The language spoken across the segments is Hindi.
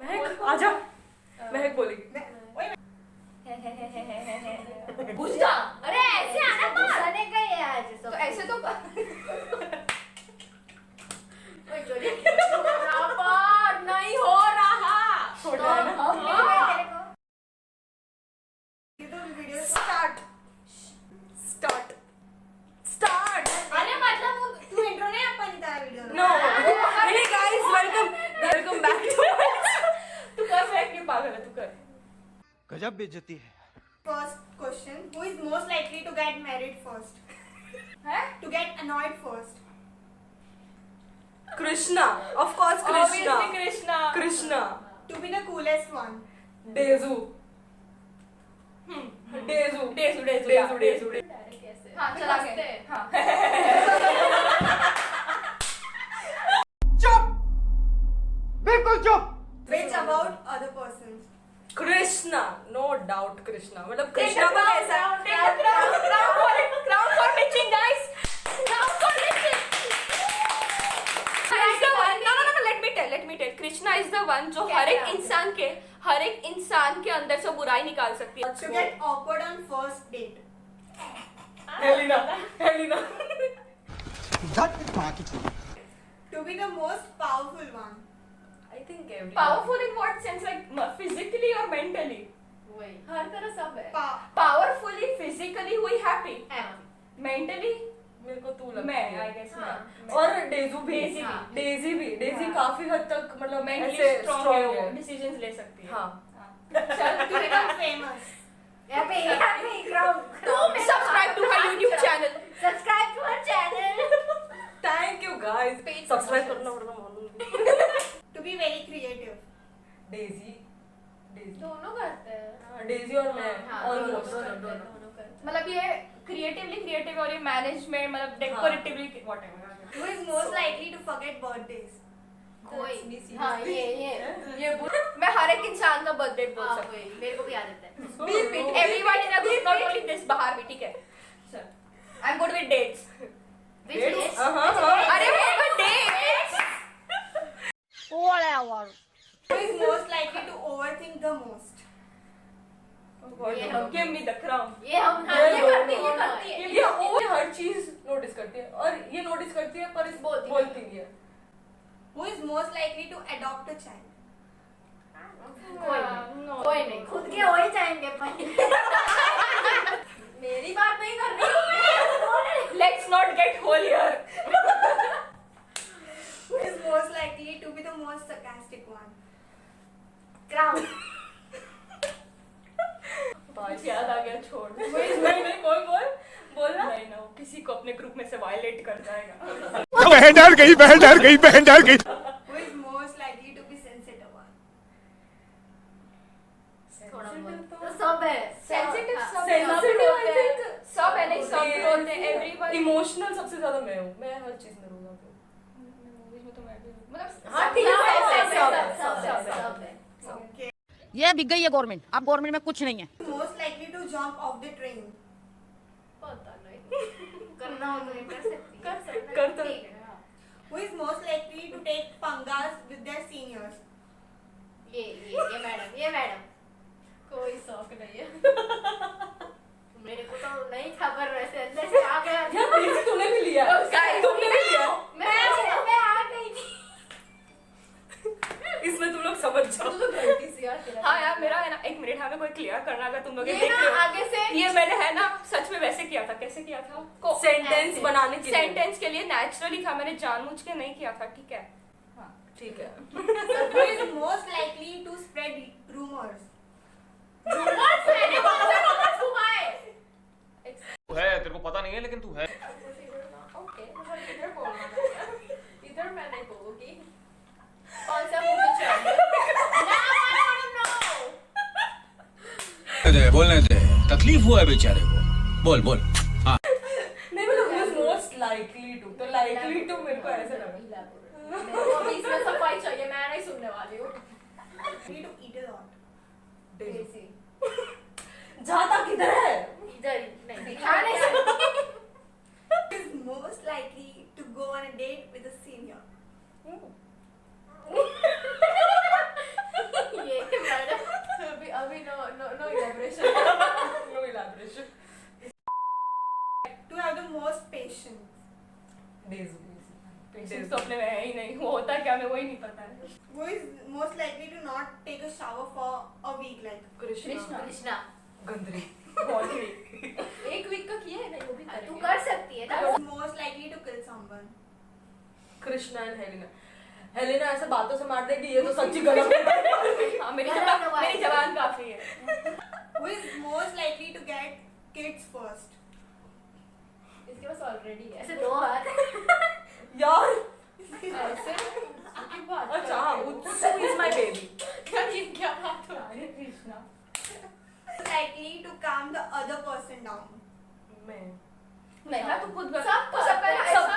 महक आजा। महक बोली घुस जा। अरे ऐसे आना पर घुसाने का ये आज तो ऐसे तो नहीं हो रहा। छोटा है ना। Start start start. अरे मतलब तू इंट्रो नहीं आपण त्या video no hey guys welcome back to तू कर फेंक के पागल है तू कर। गजब बेइज्जती है। First question, who is most likely to get married first? To get annoyed first? Krishna of course Krishna Obviously Krishna. Krishna To be the coolest one? डेजू डेजू डेजू डेजू डेजू डेजू हाँ चला गए। हाँ चुप, बिल्कुल चुप। Which about other persons? Krishna no doubt Krishna मतलब कृष्णा का कैसा Crown for bitching, guys. Crown for bitching. Krishna is the one. No. Let me tell. Krishna is the one जो हर एक इंसान के अंदर से बुराई निकाल सकती है। To get awkward on first date? Helena To be the most powerful one? I think Powerful in what sense? Like physically or mentally? हर तरह सब है। Powerfully, physically हुई happy. Mentally मेरे को तू लगती मैं है। I guess मैं। और डेजू भी डेजी भी। डेजी काफी हद तक मतलब Mentally ऐसे strong strong है, है। decisions ले सकती है। हाँ चल To become famous? Subscribe to her YouTube channel. Subscribe to her channel. Thank you guys Paid subscribe promotions. करना पड़ता मालूम। To be very creative? Daisy Daisy दोनों करते हैं। डेजी और मैं ऑलमोस्ट दोनों करते हैं। मतलब ये क्रिएटिव और ये मैनेजमेंट मतलब डेकोरेटिवली whatever. Who is most likely to forget birthdays? कोई हाँ ये मैं हर एक इंसान का बर्थडे बोल हाँ सकती वही मेरे को भी आदत है। हूँ। Everyone in a group, not only this बाहर भी ठीक है। I'm good with dates. Dates? अरे वो dates. Who is most likely to overthink the most? Give me the crown. ये हम ये करती है। ये हर चीज नोटिस करती है और ये नोटिस करती है पर इस बोलती नहीं है। Who is most likely to adopt a child? कोई नहीं खुद के हो ही जाएंगे मेरी बात नहीं कर रही। Let's not get whole here. Who is most likely to be the most sarcastic one? Crown याद आ गया छोड़। नहीं बोलना नहीं ना किसी को अपने ग्रुप में से वायलेट कर जाएगा। बहन डर गई। Who is most likely to be sensitive one? थोड़ा बहुत तो सब है। Sensitive हाँ, सब Sensitive, I think सब है नहीं सब बोलते हैं everyone। इमोशनल सबसे ज्यादा मैं हूँ। मैं हर चीज में रो जाती हूँ। मूवीज में तो मैं भी मतलब हाँ, ठीक है, सब है। Okay. ये बिक गई है गवर्नमेंट। अब गवर्नमेंट में कुछ नहीं है। Most likely to jump off the train? पता नहीं करना हो तो नहीं कर सकती। कर तो- ठीक है, हाँ। Who is most likely to take pangas with their seniors? ये मैडम कोई शौक नहीं है। मेरे को तो नहीं खबर वैसे अंदर से आ गया। यार प्लीज तूने भी लिया। तुमने भी लिया। मैं आ गई थी। इसमें तुम लोग समझ जाओ। गलती से यार तेरा। हाँ यार मेरा है ना एक मिनट हमें कोई क्लियर करना अगर तुम लोग ये देख ना रहे हो आगे से ये मैंने है ना सच में वैसे किया था। कैसे किया था? सेंटेंस बनाने के लिए। सेंटेंस के लिए नेचुरली था मैंने जानबूझ के नहीं किया था ठीक है। हाँ ठीक है। Who is most likely to spread rumors? मैंने कौन से नंबर घुमाए? तू है, तेरे को पता नहीं है लेकिन तू है। ओके इधर बोलना है। इधर मैं नहीं बोलूंगी। कौन सा मूवी चाहिए? बोलने दे, तकलीफ हुआ है बेचारे को। बोल नहीं मतलब who is most likely to तो likely to मेरे को ऐसे लगा। मेरे को अभी इसमें सफाई चाहिए मैं नहीं सुनने वाली हूँ। Likely to eat a lot? ऐसी जाता किधर है? इधर नहीं दिखा नहीं सकती। Who is most likely to go on a date with a senior? नहीं, वो होता क्या मैं वही नहीं पता है. Who is most likely to not take a shower for a week? Like Krishna. Krishna गंदरी. एक वीक का किया है ना, वो भी तू करेंगे. कर सकती है ना. who is most likely to kill someone? Krishna and Helena. Helena ऐसे बातों से मार देगी, ये तो सच्ची गलत है. हाँ, मेरी I don't know why. जवान काफी है. Who is most likely to get kids first? इसके पास ऑलरेडी है. ऐसे 2 हाथ. यार. ऐसे की बात अच्छा हाँ, उत्सु इज माय बेबी. यार ये क्या बात हो रही है Krishna. Likely to calm the other person down. मैं. नहीं ना, तू खुद सबको सबका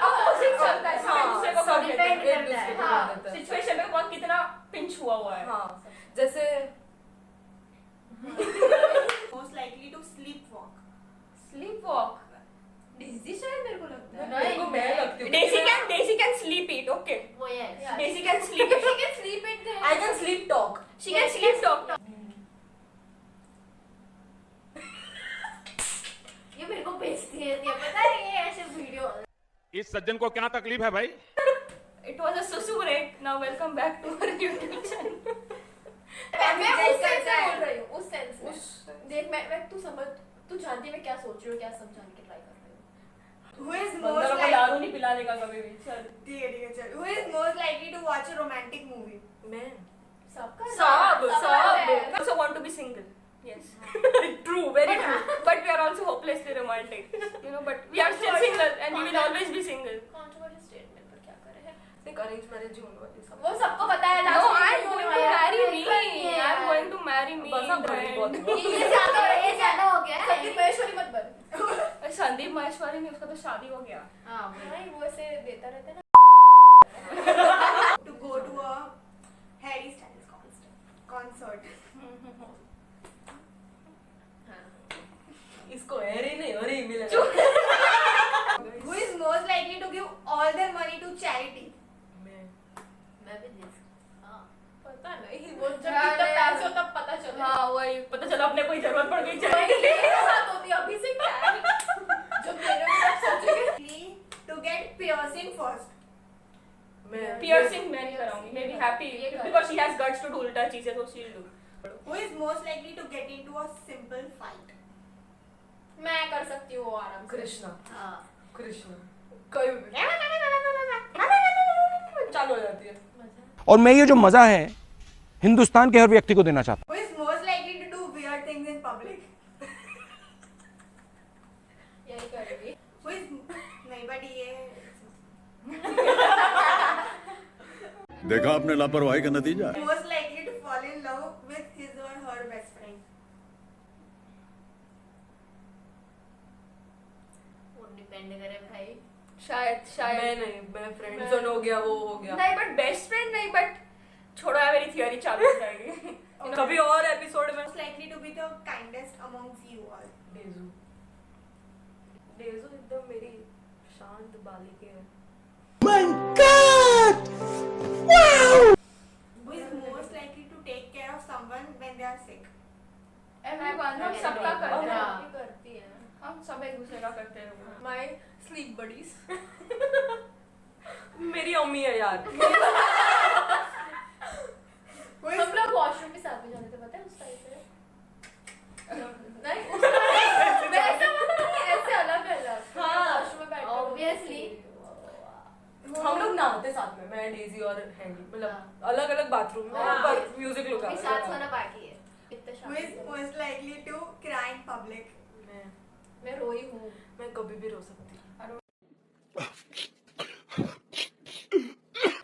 ऑपोजिट चलता है. हाँ, दूसरे को सब depend एक करता दूसरे है. को हाँ, कर देता है. सिचुएशन में कौन कितना पिंच हुआ है. हाँ, जैसे Most likely to sleepwalk. Sleep walk. Daisy शायद मेरे को लगता है. मेरे को मैं लगती हूँ. Daisy can sleep it. Okay. वो है. Daisy can sleep it. She can sleep it there. I can sleep talk. She can sleep talk. ये मेरे को बेचती है. ये पता है ये ऐसे वीडियो. इस सज्जन को क्या तकलीफ है भाई? It was a susu break. Now welcome back to our YouTube channel. मैं उस सेंस से बोल रही हूँ. उस सेंस में. देख मैं तू समझ. तू जानती है मैं क्या सोच रही हूँ, क्या समझाने के ट्राई कर रही हूँ. Who is most बंदरों को likely? दारू नहीं पिलाने का कभी भी. चल. ठीक है चल. Who is most likely to watch a romantic movie? मैं. सबका Sab. है. I also want to be single. Yes. True, very true. But we are also hopelessly romantic. You know, but we are still single and we will always be single. Controversial statement पर क्या करे है. एक अरेंज मैरिज ही होने वाली सब. वो सबको पता है. No, I'm going to marry me. I'm going to marry me. बस अब बड़ी बहुत हुआ. ये ज्यादा हो गया है. संदीप महेश्वरी मत बन. संदीप महेश्वरी में उसका तो शादी हो गया. हाँ भाई वो ऐसे देता रहता है ना. To go to a Harry Styles concert. इसको हेरी नहीं हरी मिलेगा. Who is most likely to give all their money to charity? मैं भी दे सकती. हाँ. पता नहीं वो जब यार, कितना यार। पैसे हो तब पता चला. हाँ वही पता चला अपने कोई जरूरत पड़ गई चली. मेरे साथ होती है अभी से क्या है. जो मेरे को सोचेंगे. To get piercing first. मैं. Piercing मैं नहीं कराऊंगी. May be happy ये कर. because she has guts to do उल्टा चीजें तो she'll do. Who is most likely to get into a simple fight? मैं कर सकती हूँ आराम से. कृष्णा. हाँ. कृष्णा. कोई भी. चालू हो जाती है. और मैं ये जो मजा है हिंदुस्तान के हर व्यक्ति को देना चाहता Who is most likely to do weird things in public? यही करेगी. Who is नहीं but ये देखा आपने लापरवाही का नतीजा. most likely to fall in love with his or her best friend? वो डिपेंड करे भाई. शायद मैं नहीं. मैं फ्रेंड जोन हो गया वो हो गया. नहीं बट बेस्ट फ्रेंड नहीं बट छोड़ो यार मेरी थियरी चालू हो जाएगी. कभी और एपिसोड में. Most likely to be the kindest amongst you all. डेजू. डेजू एकदम मेरी शांत बालिका है. Who is most likely to take care of someone when they are sick? Everyone हम सबका करते हैं. हाँ. ये करती है. हम सब एक दूसरे का करते हैं. My sleep buddies. मेरी अम्मी है यार. Who हम is लोग वॉशरूम भी साथ में जाते थे पता है उस टाइम पे. नहीं उस टाइम वैसे मतलब नहीं ऐसे अलग अलग. हाँ. वॉशरूम में बैठे ऑब्वियसली. हम लोग नहाते साथ में. मैं डेजी और हैंडी मतलब अलग अलग बाथरूम में. हाँ. पर म्यूजिक लगा. साथ होना बाकी है. इतने who is most likely to cry in public? मैं रोई हूँ. मैं कभी भी रो सकती हूँ.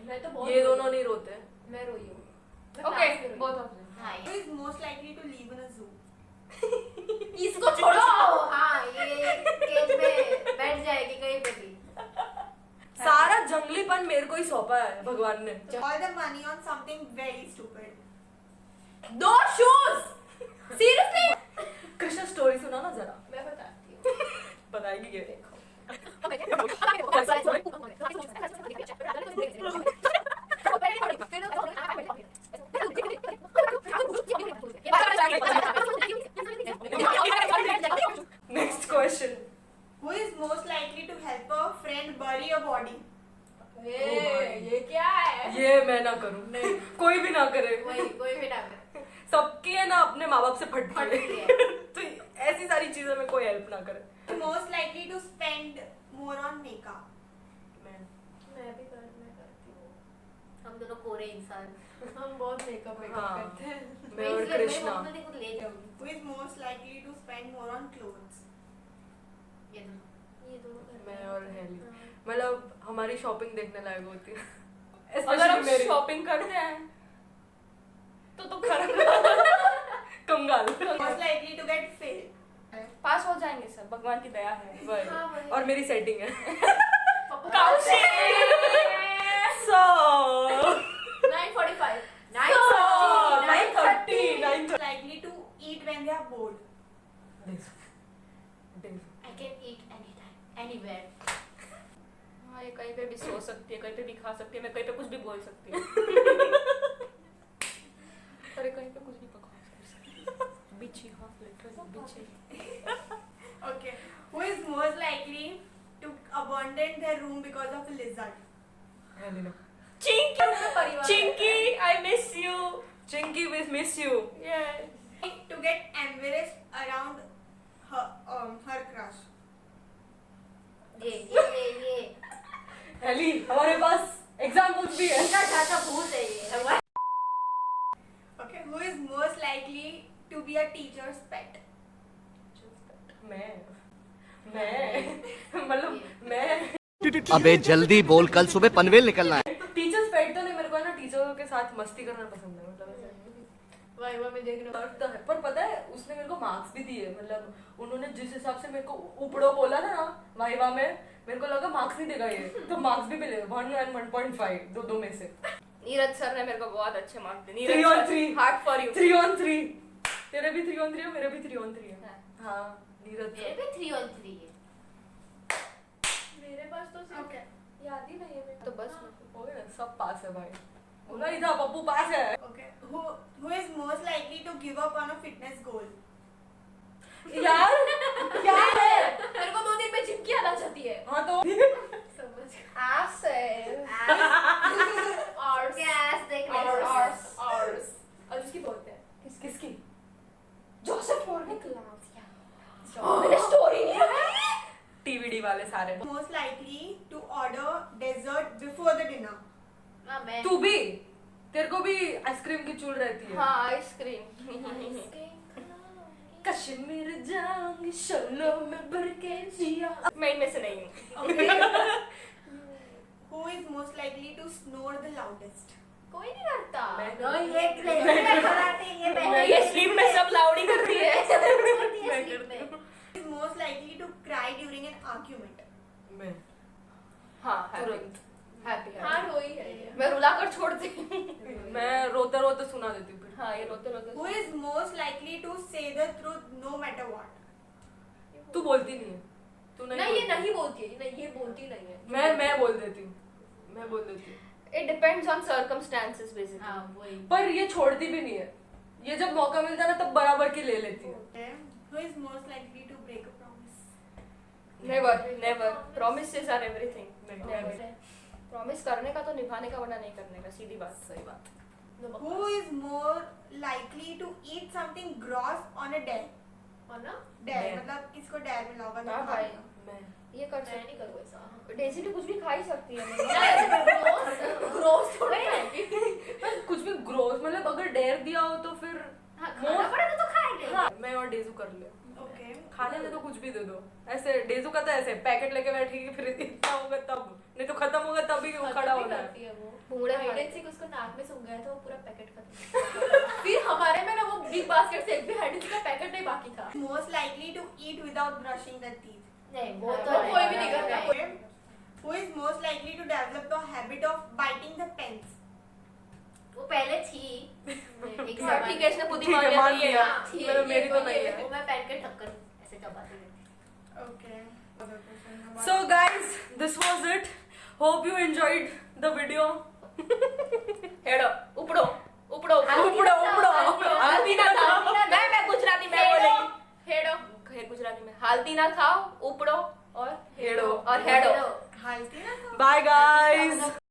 मैं तो बहुत ये दोनों नहीं रोते. मैं रोई हूँ. Okay both of them. हाँ Who is most likely to live in a zoo? इसको छोड़ो. हाँ ये केज में बैठ जाएगी कहीं पे भी. सारा जंगलीपन मेरे को ही सौंपा है भगवान ने. All the money on something very stupid. 2 shoes. Seriously. Krishna story सुना ना जरा. मैं बताती हूँ. बताएगी ये. Next question. Who is most likely to help a friend bury a body? ये क्या है. ये मैं ना करूं, नहीं कोई भी ना करे, वही कोई भी ना करे। सबकी है ना अपने माँ बाप से फटती फटती है है। तो ऐसी सारी चीजों में कोई हेल्प ना करे। Most likely to spend more on makeup. मैं मैं करती हूँ। हम दोनों कोरे इंसान, हम बहुत मेकअप हाँ। करते हैं। मैं और इसलिए कृष्णा। मैं मम्मी को ले जाऊंगी। Who is most likely to spend more on clothes? ये दोनों करते मैं हैं। और हेली, हाँ। मतलब हमारी शॉपिंग देखने लायक होती है। अगर Especially हम मेरी। शॉपिंग करते हैं तो खराब कंगाल। Most likely to get failed. पास हो जाएंगे सर, भगवान की दया है। वही। हाँ, वही। और मेरी सेटिंग है। Kaushik! So 9:45 9:30 Most likely to eat when they are bored. I can eat anytime, anywhere. हाँ, ये कहीं पे भी सो सकती है, कहीं पे भी खा सकती है, मैं कहीं पे कुछ भी बोल सकती हूँ। अरे कहीं पे कुछ भी पका सकती हूँ। बिच्छी, हाँ literally बिच्छी। Okay. Who is most likely to abandon their room because of a lizard? Helena. Chinki, Chinki, I miss you. Chinki we miss you। Yeah. To get embarrassed around her crush. ये हेली हमारे पास एग्जाम्पल्स भी है। इनका चाचा भूत है ये। Okay. Who is most likely to be a teacher's pet? मतलब मैं अबे जल्दी बोल, कल सुबह पनवेल निकलना है। टीचर्स पेट तो नहीं, मेरे को है ना टीचरों के साथ मस्ती करना पसंद है, मतलब ऐसे। वाइवा में देखने लगता है, पर पता है उसने मेरे को मार्क्स भी दिए, मतलब उन्होंने जिस हिसाब से मेरे को उपड़ो बोला था ना वाइवा में, मेरे को लगा मार्क्स नहीं देगा ये, तो मार्क्स भी मिले 1 and 1.5 दो में से। नीरज सर ने मेरे को बहुत अच्छे मार्क्स दिए। 3 on 3 heart for you. 3 on 3 तेरे भी 3 on 3 है, मेरे भी 3 on 3 है। हाँ नीरज मेरे सर। पे 3 on 3 है। मेरे पास तो सिर्फ याद ही नहीं है मेरे तो बस हो गया, सब पास है भाई। बोला इधर पप्पू पास है। Okay. Who is most likely to give up on a fitness goal? यार क्या है? मेरे को 2 दिन में जिम की याद आ जाती है। हाँ तो समझ आस है। और गैस देख ले और उसकी बोलते हैं किसकी? जोसेफ मॉर्निंग मैंने स्टोरी नहीं है। टीवीडी वाले सारे। Most likely to order dessert before the dinner. हां मैं तू भी, तेरे को भी आइसक्रीम की चुल रहती है। हाँ आइसक्रीम। कश्मीर जाऊंगी शोलों में भर के जिया। मैं इनमें से नहीं हूँ। Okay. Who is most likely to snore the loudest? कोई नहीं करता। मैं ये कराते ये ये स्लीप में सब लाउडी करती है। Who is most likely to cry during an argument? मैं हाँ तुरंत। हैप्पी। हाँ रोई है ये। मैं रुला कर छोड़ती हूँ। मैं रोते रोते सुना देती हूँ फिर। हाँ ये रोते रोते। Who is most likely to say the truth no matter what? तू बोलती नहीं है, तू नहीं नहीं ये बोलती। नहीं बोलती है, नहीं ये बोलती नहीं है। मैं बोल देती हूँ, मैं बोल देती हूँ। It depends on circumstances basically. हाँ वही। पर ये छोड़ती भी नहीं है, ये जब मौका मिलता है ना तब बराबर की ले लेती है। Okay. Who is most likely to break a promise? Never, never. Promises are everything. Never. Promise करने का तो निभाने का, वरना नहीं करने का, सीधी बात। सही बात। Who is more likely to eat something gross on a dare? और ना Dare Dare. मतलब किसको dare मिला होगा हाँ तो भाई। खाएगा। मैं ये कर मैं सकती नहीं करूँ ऐसा। डेजी तो कुछ भी खा ही सकती है। ग्रोस थोड़ा है। पर कुछ भी ग्रोस, मतलब अगर डेयर दिया हो तो फिर हाँ खाना पड़ेगा तो खाएंगे। हाँ, मैं और डेजू कर ले। Okay. खाने में तो कुछ भी दे दो, ऐसे डेजू का तो ऐसे पैकेट लेके बैठेगी, फिर इतना होगा तब, नहीं तो खत्म होगा तब ही खड़ा होना है। करती है वो। भूंगड़े हाइड मारती एंड सीक उसको नाक में सूंघ गया था, वो पूरा पैकेट खत्म। फिर हमारे में ना वो बिग बास्केट से एक भी हाइड एंड सीक का पैकेट नहीं बाकी था। Most likely to eat without brushing their teeth. नहीं वो तो हाँ, कोई भी नहीं करता। Okay. Who is most likely to develop the habit of biting the pens? वो पहले थी एक हाँ, ठीक है, इसने खुद ही ठीक है, मान लिया मान तो ये लिया। है। थी मतलब मेरी तो नहीं है। वो मैं पेन के ढक्कन ऐसे चबाती रहती। Okay. Other question. So guys, this was it. Hope you enjoyed the video. हेडो उपड़ो उपड़ो उपड़ो उपड़ो हालती ना खाओ। मैं गुजराती में बोलेगी। हेडो है गुजराती में हालती ना खाओ, उपड़ो और हेडो। और हेडो। Halti na? Bye guys.